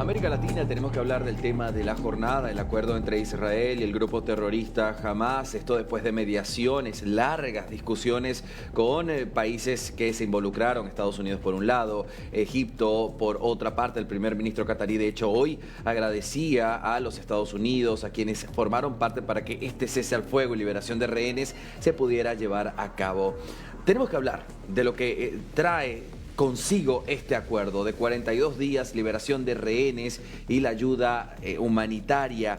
América Latina tenemos que hablar del tema de la jornada, el acuerdo entre Israel y el grupo terrorista Hamas, esto después de mediaciones, largas discusiones con países que se involucraron, Estados Unidos por un lado, Egipto por otra parte. El primer ministro catarí de hecho hoy agradecía a los Estados Unidos, a quienes formaron parte para que este cese al fuego y liberación de rehenes se pudiera llevar a cabo. Tenemos que hablar de lo que trae consigo este acuerdo de 42 días, liberación de rehenes y la ayuda humanitaria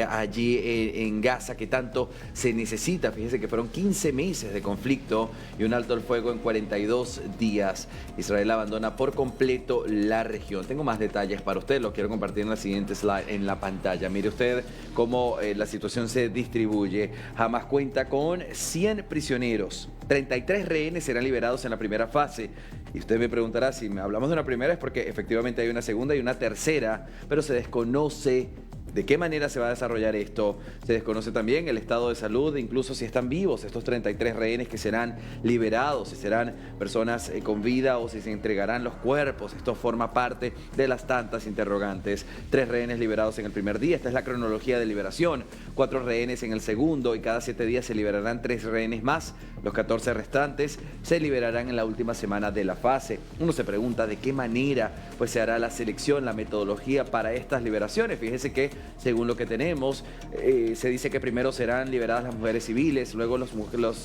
allí en Gaza que tanto se necesita. Fíjese que fueron 15 meses de conflicto y un alto el fuego en 42 días. Israel abandona por completo la región. Tengo más detalles para usted, los quiero compartir en la siguiente slide en la pantalla. Mire usted cómo la situación se distribuye. Hamas cuenta con 100 prisioneros. 33 rehenes serán liberados en la primera fase. Y usted me preguntará, si hablamos de una primera es porque efectivamente hay una segunda y una tercera, pero se desconoce de qué manera se va a desarrollar esto. Se desconoce también el estado de salud, incluso si están vivos estos 33 rehenes que serán liberados, si serán personas con vida o si se entregarán los cuerpos. Esto forma parte de las tantas interrogantes. 3 rehenes liberados en el primer día, esta es la cronología de liberación. 4 rehenes en el segundo y cada 7 días se liberarán 3 rehenes más. Los 14 restantes se liberarán en la última semana de la fase. Uno se pregunta de qué manera pues se hará la selección, la metodología para estas liberaciones. Fíjese que según lo que tenemos, se dice que primero serán liberadas las mujeres civiles, luego las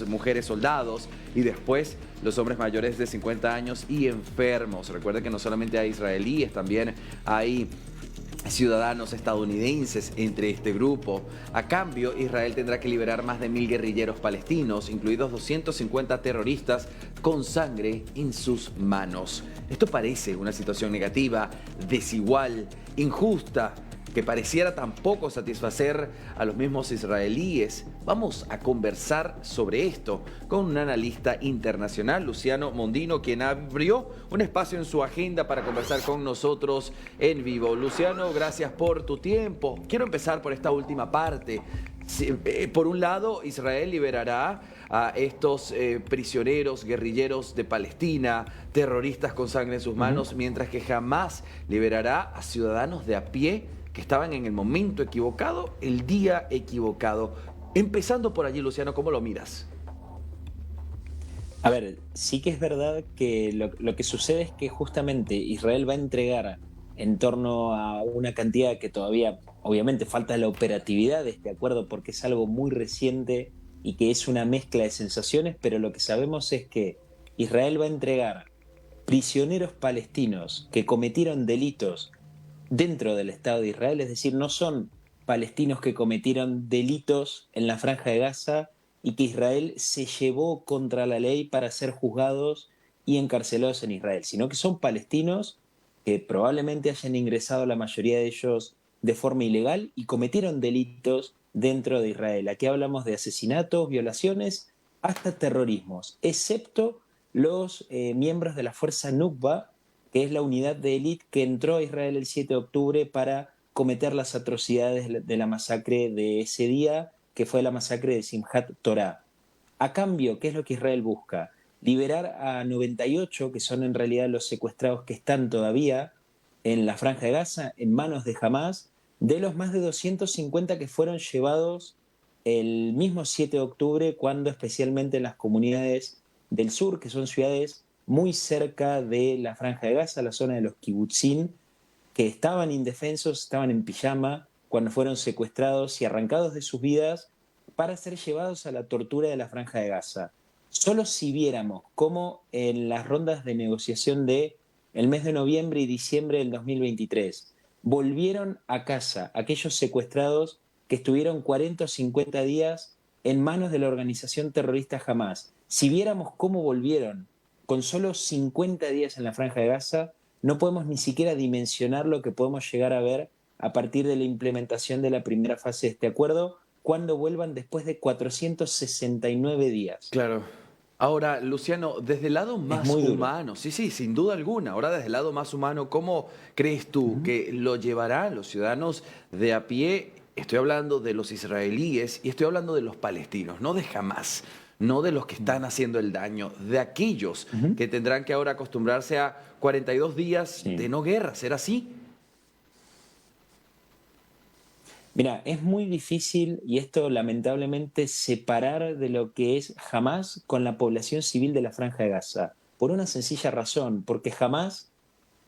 mujeres soldados y después los hombres mayores de 50 años y enfermos. Recuerde que no solamente hay israelíes, también hay ciudadanos estadounidenses entre este grupo. A cambio, Israel tendrá que liberar más de 1000 guerrilleros palestinos, incluidos 250 terroristas con sangre en sus manos. Esto parece una situación negativa, desigual, injusta, que pareciera tampoco satisfacer a los mismos israelíes. Vamos a conversar sobre esto con un analista internacional, Luciano Mondino, quien abrió un espacio en su agenda para conversar con nosotros en vivo. Luciano, gracias por tu tiempo. Quiero empezar por esta última parte. Por un lado, Israel liberará a estos prisioneros, guerrilleros de Palestina, terroristas con sangre en sus manos, mientras que Hamas liberará a ciudadanos de a pie que estaban en el momento equivocado, el día equivocado. Empezando por allí, Luciano, ¿cómo lo miras? A ver, sí que es verdad que lo que sucede es que justamente Israel va a entregar en torno a una cantidad que todavía, obviamente, falta la operatividad de este acuerdo porque es algo muy reciente y que es una mezcla de sensaciones, pero lo que sabemos es que Israel va a entregar prisioneros palestinos que cometieron delitos dentro del Estado de Israel, es decir, no son palestinos que cometieron delitos en la Franja de Gaza y que Israel se llevó contra la ley para ser juzgados y encarcelados en Israel, sino que son palestinos que probablemente hayan ingresado la mayoría de ellos de forma ilegal y cometieron delitos dentro de Israel. Aquí hablamos de asesinatos, violaciones, hasta terrorismos, excepto los miembros de la fuerza Nukba, que es la unidad de élite que entró a Israel el 7 de octubre para cometer las atrocidades de la masacre de ese día, que fue la masacre de Simchat Torah. A cambio, ¿qué es lo que Israel busca? Liberar a 98, que son en realidad los secuestrados que están todavía en la Franja de Gaza, en manos de Hamas, de los más de 250 que fueron llevados el mismo 7 de octubre, cuando especialmente en las comunidades del sur, que son ciudades muy cerca de la Franja de Gaza, la zona de los kibutzim, que estaban indefensos, estaban en pijama cuando fueron secuestrados y arrancados de sus vidas para ser llevados a la tortura de la Franja de Gaza. Solo si viéramos cómo en las rondas de negociación de el mes de noviembre y diciembre del 2023 volvieron a casa aquellos secuestrados que estuvieron 40 o 50 días en manos de la organización terrorista Hamas. Si viéramos cómo volvieron con solo 50 días en la Franja de Gaza, no podemos ni siquiera dimensionar lo que podemos llegar a ver a partir de la implementación de la primera fase de este acuerdo, cuando vuelvan después de 469 días. Claro. Ahora, Luciano, desde el lado Es más muy duro. humano, sí, sí, sin duda alguna. Ahora, desde el lado más humano, ¿cómo crees tú que lo llevarán los ciudadanos de a pie? Estoy hablando de los israelíes y estoy hablando de los palestinos, no de Hamas, no de los que están haciendo el daño, de aquellos que tendrán que ahora acostumbrarse a 42 días de Sí. no guerra, ¿será así? Mira, es muy difícil, y esto lamentablemente, separar de lo que es Hamás con la población civil de la Franja de Gaza, por una sencilla razón, porque Hamás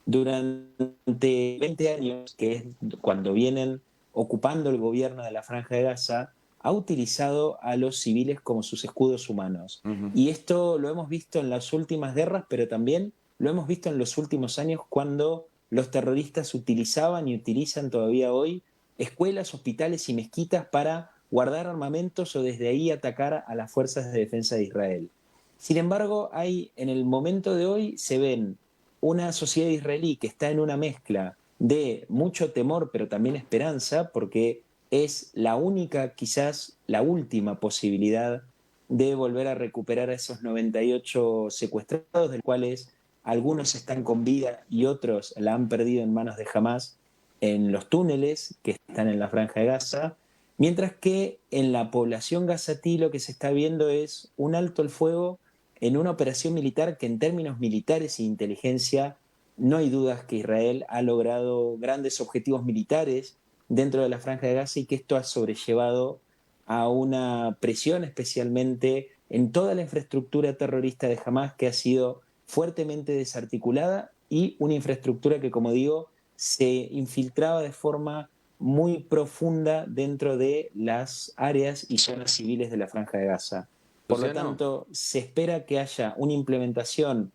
durante 20 años, que es cuando vienen ocupando el gobierno de la Franja de Gaza, ha utilizado a los civiles como sus escudos humanos. Ujú. Y esto lo hemos visto en las últimas guerras, pero también lo hemos visto en los últimos años cuando los terroristas utilizaban y utilizan todavía hoy escuelas, hospitales y mezquitas para guardar armamentos o desde ahí atacar a las fuerzas de defensa de Israel. Sin embargo, hay, en el momento de hoy se ven una sociedad israelí que está en una mezcla de mucho temor, pero también esperanza, porque es la única, quizás la última posibilidad de volver a recuperar a esos 98 secuestrados, de los cuales algunos están con vida y otros la han perdido en manos de Hamas en los túneles que están en la Franja de Gaza, mientras que en la población gazatí lo que se está viendo es un alto el fuego en una operación militar que en términos militares e inteligencia no hay dudas que Israel ha logrado grandes objetivos militares dentro de la Franja de Gaza y que esto ha sobrellevado a una presión especialmente en toda la infraestructura terrorista de Hamas que ha sido fuertemente desarticulada y una infraestructura que, como digo, se infiltraba de forma muy profunda dentro de las áreas y zonas civiles de la Franja de Gaza. Por lo Luciano. tanto, se espera que haya una implementación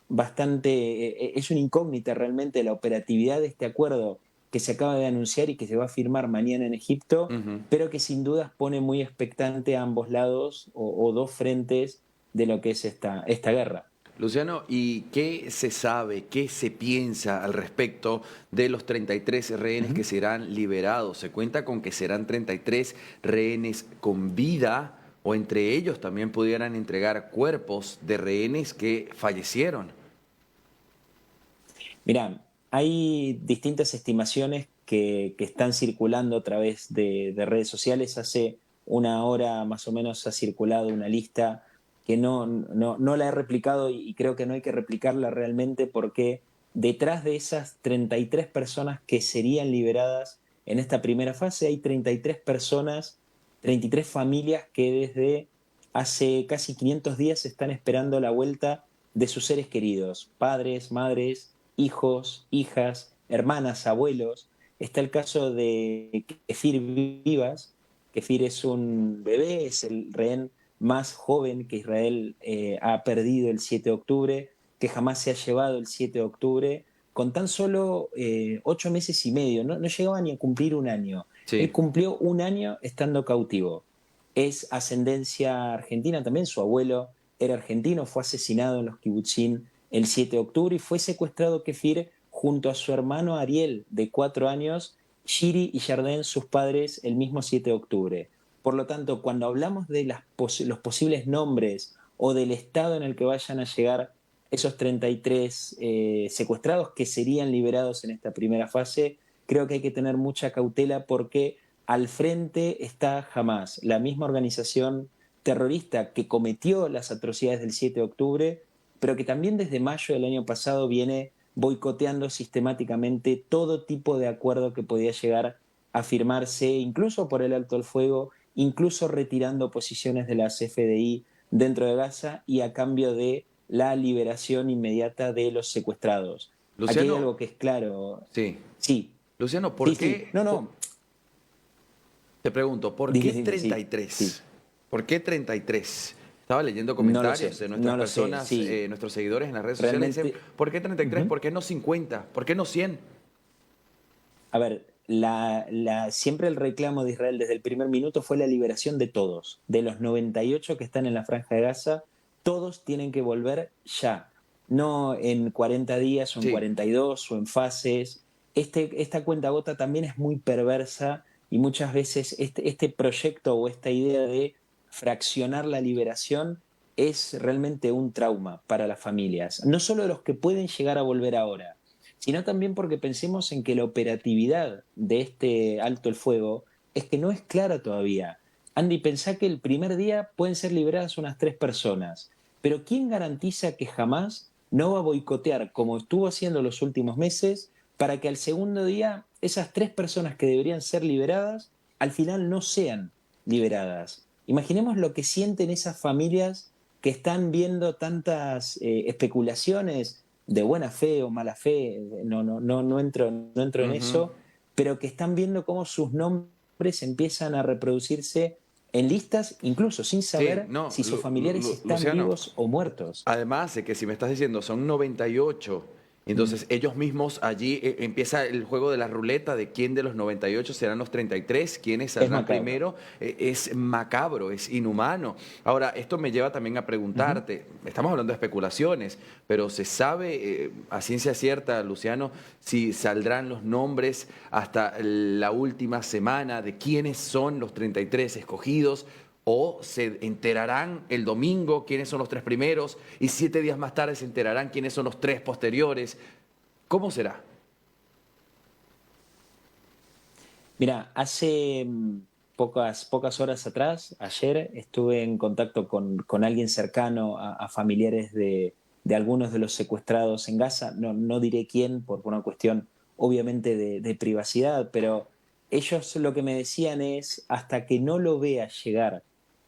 bastante, es una incógnita realmente la operatividad de este acuerdo que se acaba de anunciar y que se va a firmar mañana en Egipto, Ujú. pero que sin dudas pone muy expectante a ambos lados o dos frentes de lo que es esta guerra. Luciano, ¿y qué se sabe, qué se piensa al respecto de los 33 rehenes que Ujú. serán liberados? ¿Se cuenta con que serán 33 rehenes con vida o entre ellos también pudieran entregar cuerpos de rehenes que fallecieron? Mira, hay distintas estimaciones que están circulando a través de redes sociales. Hace una hora más o menos ha circulado una lista que no la he replicado y creo que no hay que replicarla realmente porque detrás de esas 33 personas que serían liberadas en esta primera fase hay 33 personas, 33 familias que desde hace casi 500 días están esperando la vuelta de sus seres queridos, padres, madres, hijos, hijas, hermanas, abuelos. Está el caso de Kefir Vivas. Kefir es un bebé, es el rehén más joven que Israel ha perdido el 7 de octubre, que jamás se ha llevado el 7 de octubre, con tan solo 8 meses y medio, no llegaba ni a cumplir un año. Él Sí. cumplió un año estando cautivo. Es ascendencia argentina también, su abuelo era argentino, fue asesinado en los kibutzim el 7 de octubre y fue secuestrado Kefir junto a su hermano Ariel, de 4 años, Shiri y Yarden, sus padres, el mismo 7 de octubre. Por lo tanto, cuando hablamos de los posibles nombres o del estado en el que vayan a llegar esos 33 secuestrados que serían liberados en esta primera fase, creo que hay que tener mucha cautela porque al frente está Hamas, la misma organización terrorista que cometió las atrocidades del 7 de octubre, pero que también desde mayo del año pasado viene boicoteando sistemáticamente todo tipo de acuerdo que podía llegar a firmarse, incluso por el alto el fuego, incluso retirando posiciones de la CFDI dentro de Gaza y a cambio de la liberación inmediata de los secuestrados. Aquí hay Luciano, algo que es claro. sí. Sí, Luciano, sí, ¿por sí. qué? No, no. Te pregunto, ¿por qué Dime, dime, sí. 33? Sí. ¿Por qué 33? Estaba leyendo No lo comentarios sé, de nuestras no lo sé. personas, Sí. nuestros seguidores en las redes sociales, dicen, Realmente. ¿por qué 33? Uh-huh. ¿Por qué no 50? ¿Por qué no 100? A ver, siempre el reclamo de Israel desde el primer minuto fue la liberación de todos. De los 98 que están en la Franja de Gaza, todos tienen que volver ya. No en 40 días o en Sí. 42 o en fases. Esta cuenta gota también es muy perversa y muchas veces este proyecto o esta idea de fraccionar la liberación es realmente un trauma para las familias. No solo los que pueden llegar a volver ahora, sino también porque pensemos en que la operatividad de este alto el fuego es que no es clara todavía. Andy, pensá que el primer día pueden ser liberadas unas 3 personas, pero ¿quién garantiza que jamás no va a boicotear, como estuvo haciendo los últimos meses, para que al segundo día esas 3 personas que deberían ser liberadas al final no sean liberadas. Imaginemos lo que sienten esas familias que están viendo tantas especulaciones de buena fe o mala fe, no entro en Ujú. eso, pero que están viendo cómo sus nombres empiezan a reproducirse en listas, incluso sin Sí, saber no, si sus familiares están Luciano, vivos o muertos. además de que si me estás diciendo son 98, Mm, entonces ellos mismos allí empieza el juego de la ruleta de quién de los 98 serán los 33, quiénes es saldrán macabro. primero, es macabro, es inhumano. Ahora, esto me lleva también a Ujú. preguntarte, estamos hablando de especulaciones, pero ¿se sabe a ciencia cierta, Luciano, si saldrán los nombres hasta la última semana de quiénes son los 33 escogidos? ¿O se enterarán el domingo quiénes son los tres primeros y 7 días más tarde se enterarán quiénes son los tres posteriores? ¿Cómo será? Mira, hace pocas horas atrás, ayer, estuve en contacto con alguien cercano a familiares de algunos de los secuestrados en Gaza. No diré quién por una cuestión obviamente de privacidad, pero ellos lo que me decían es, hasta que no lo vea llegar,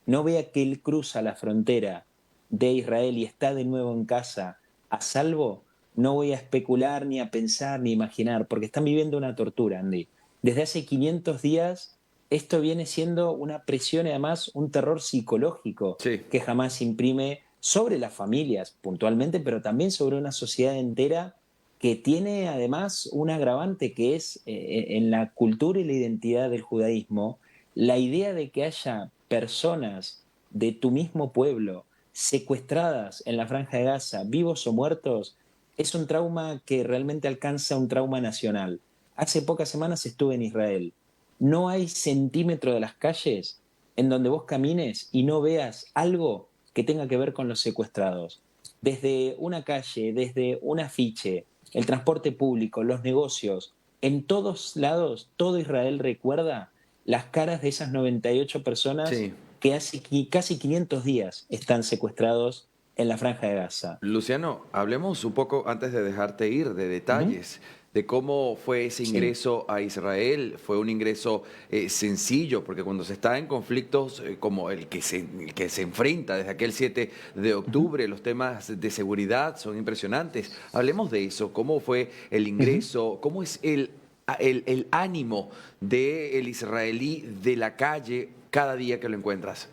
no vea que él cruza la frontera de Israel y está de nuevo en casa a salvo, no voy a especular, ni a pensar, ni a imaginar, porque están viviendo una tortura, Andy. Desde hace 500 días esto viene siendo una presión y además un terror psicológico Sí. que jamás imprime sobre las familias puntualmente, pero también sobre una sociedad entera que tiene además un agravante que es en la cultura y la identidad del judaísmo, la idea de que haya personas de tu mismo pueblo secuestradas en la Franja de Gaza, vivos o muertos, es un trauma que realmente alcanza un trauma nacional. Hace pocas semanas estuve en Israel. No hay centímetro de las calles en donde vos camines y no veas algo que tenga que ver con los secuestrados. Desde una calle, desde un afiche, el transporte público, los negocios, en todos lados, todo Israel recuerda las caras de esas 98 personas Sí. que hace casi 500 días están secuestrados en la Franja de Gaza. Luciano, hablemos un poco antes de dejarte ir de Ujú. detalles de cómo fue ese Sí. ingreso a Israel. Fue un ingreso sencillo, porque cuando se está en conflictos como el que se enfrenta desde aquel 7 de Ujú. octubre, los temas de seguridad son impresionantes. Hablemos de eso, cómo fue el Ujú. ingreso, cómo es el ánimo del israelí de la calle cada día que lo encuentras.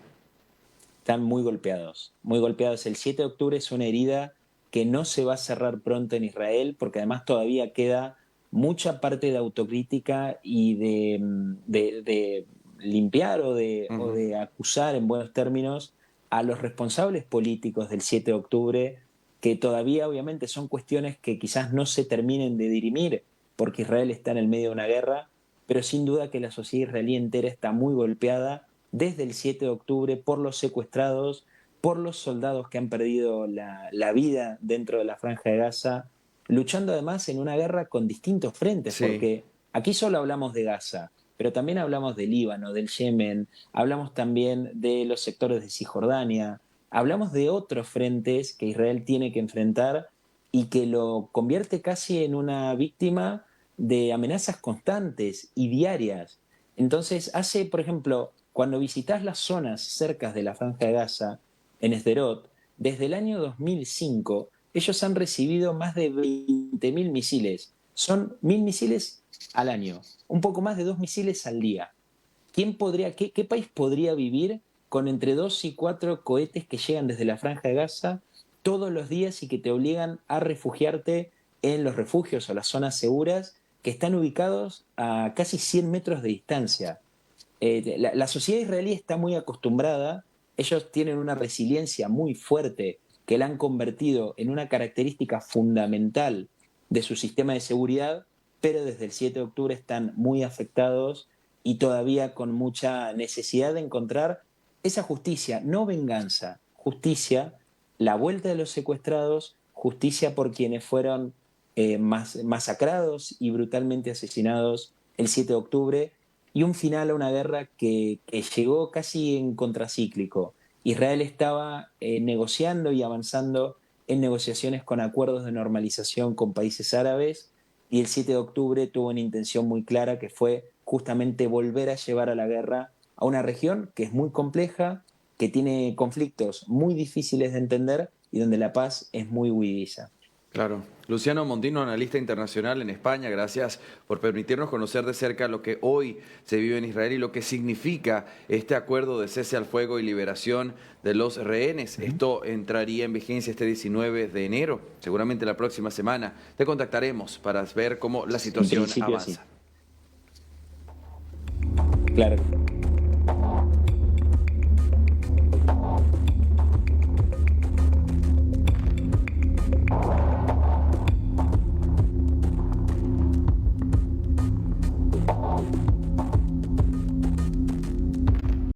Están muy golpeados, muy golpeados. El 7 de octubre es una herida que no se va a cerrar pronto en Israel, porque además todavía queda mucha parte de autocrítica y de limpiar o Ujú. de acusar en buenos términos a los responsables políticos del 7 de octubre, que todavía obviamente son cuestiones que quizás no se terminen de dirimir, porque Israel está en el medio de una guerra, pero sin duda que la sociedad israelí entera está muy golpeada desde el 7 de octubre por los secuestrados, por los soldados que han perdido la vida dentro de la Franja de Gaza, luchando además en una guerra con distintos frentes, Sí. porque aquí solo hablamos de Gaza, pero también hablamos del Líbano, del Yemen, hablamos también de los sectores de Cisjordania, hablamos de otros frentes que Israel tiene que enfrentar y que lo convierte casi en una víctima de amenazas constantes y diarias. Entonces, por ejemplo, cuando visitas las zonas cercas de la Franja de Gaza, en Sderot, desde el año 2005, ellos han recibido más de 20.000 misiles. Son 1.000 misiles al año, un poco más de 2 misiles al día. ¿Qué país podría vivir con entre 2 y 4 cohetes que llegan desde la Franja de Gaza todos los días y que te obligan a refugiarte en los refugios o las zonas seguras que están ubicados a casi 100 metros de distancia? La sociedad israelí está muy acostumbrada, ellos tienen una resiliencia muy fuerte que la han convertido en una característica fundamental de su sistema de seguridad, pero desde el 7 de octubre están muy afectados y todavía con mucha necesidad de encontrar esa justicia, no venganza, justicia, la vuelta de los secuestrados, justicia por quienes fueron masacrados y brutalmente asesinados el 7 de octubre y un final a una guerra que llegó casi en contracíclico. Israel estaba negociando y avanzando en negociaciones con acuerdos de normalización con países árabes y el 7 de octubre tuvo una intención muy clara que fue justamente volver a llevar a la guerra a una región que es muy compleja, que tiene conflictos muy difíciles de entender y donde la paz es muy huidiza. Claro. Luciano Mondino, analista internacional en España, gracias por permitirnos conocer de cerca lo que hoy se vive en Israel y lo que significa este acuerdo de cese al fuego y liberación de los rehenes. Esto entraría en vigencia este 19 de enero, seguramente la próxima semana. Te contactaremos para ver cómo la En situación principio sí. avanza. Claro.